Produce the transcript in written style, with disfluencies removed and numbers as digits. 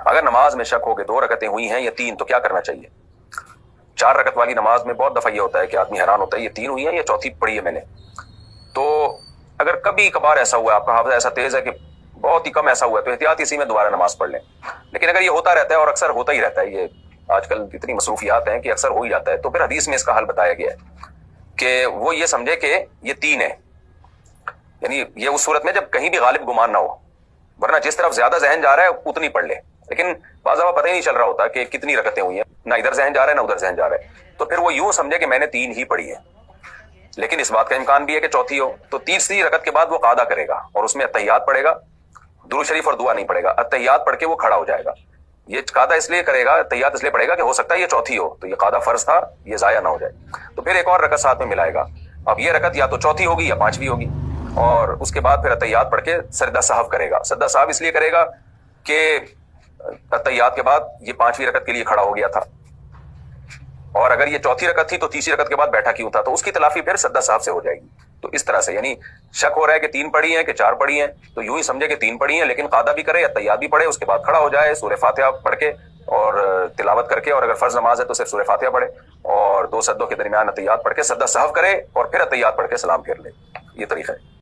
اگر نماز میں شک ہو کہ 2 رکعتیں ہوئی ہیں یا 3 تو کیا کرنا چاہیے؟ 4 رکعت والی نماز میں بہت دفعہ یہ ہوتا ہے کہ آدمی حیران ہوتا ہے یہ 3 ہوئی ہیں یا چوتھی پڑھی ہے میں نے. تو اگر کبھی کبھار ایسا ہوا ہے، آپ کا حافظہ ایسا تیز ہے کہ بہت ہی کم ایسا ہوا ہے، تو احتیاط اسی میں دوبارہ نماز پڑھ لیں. لیکن اگر یہ ہوتا رہتا ہے اور اکثر ہوتا ہی رہتا ہے، یہ آج کل اتنی مصروفیات ہیں کہ اکثر ہو ہی جاتا ہے، تو پھر حدیث میں اس کا حل بتایا گیا ہے کہ وہ یہ سمجھے کہ یہ 3 ہے. یعنی یہ اس صورت میں جب کہیں بھی غالب گمان نہ ہو، ورنہ جس طرف زیادہ ذہن جا رہا ہے اتنی پڑھ لے. لیکن بعض دفعہ پتہ ہی نہیں چل رہا ہوتا کہ کتنی رکعتیں ہوئی ہیں، نہ ادھر ذہن جا رہا ہے نہ ادھر ذہن جا رہا ہے، تو پھر وہ یوں سمجھے کہ میں نے 3 ہی پڑھی ہے. لیکن اس بات کا امکان بھی ہے کہ چوتھی ہو، تو تیسری رکعت کے بعد وہ قعدہ کرے گا اور اس میں اتحیات پڑھے گا، درود شریف اور دعا نہیں پڑھے گا. اتحیات پڑھ کے وہ کھڑا ہو جائے گا. یہ قعدہ اس لیے کرے گا، اتحیات اس لیے پڑھے گا کہ ہو سکتا ہے یہ چوتھی ہو، تو یہ قعدہ فرض تھا، یہ ضائع نہ ہو جائے. تو پھر ایک اور رکعت ساتھ میں ملائے گا. اب یہ رکعت یا تو چوتھی ہوگی یا 5ویں ہوگی، اور اس کے بعد پھر اتحیات پڑھ کے سجدہ سہو کرے گا. سجدہ سہو اس لیے کرے گا کہ اتحیات کے بعد یہ 5ویں رکعت کے لیے کھڑا ہو گیا تھا، اور اگر یہ چوتھی رکعت تھی تو تیسری رکعت کے بعد بیٹھا کیوں تھا، تو اس کی تلافی پھر سجدہ سہو سے ہو جائے گی. تو اس طرح سے یعنی شک ہو رہا ہے کہ 3 پڑھی ہیں کہ 4 پڑھی ہیں، تو یوں ہی سمجھے کہ 3 پڑھی ہیں، لیکن قعدہ بھی کرے، اتحیات بھی پڑھے، اس کے بعد کھڑا ہو جائے، سورہ فاتحہ پڑھ کے اور تلاوت کر کے، اور اگر فرض نماز ہے تو صرف سورہ فاتحہ پڑھے اور 2 سجدوں کے درمیان اتحیات پڑھ کے سجدہ سہو کرے اور پھر اتحیات پڑھ کے سلام پھیر لے. یہ طریقہ ہے.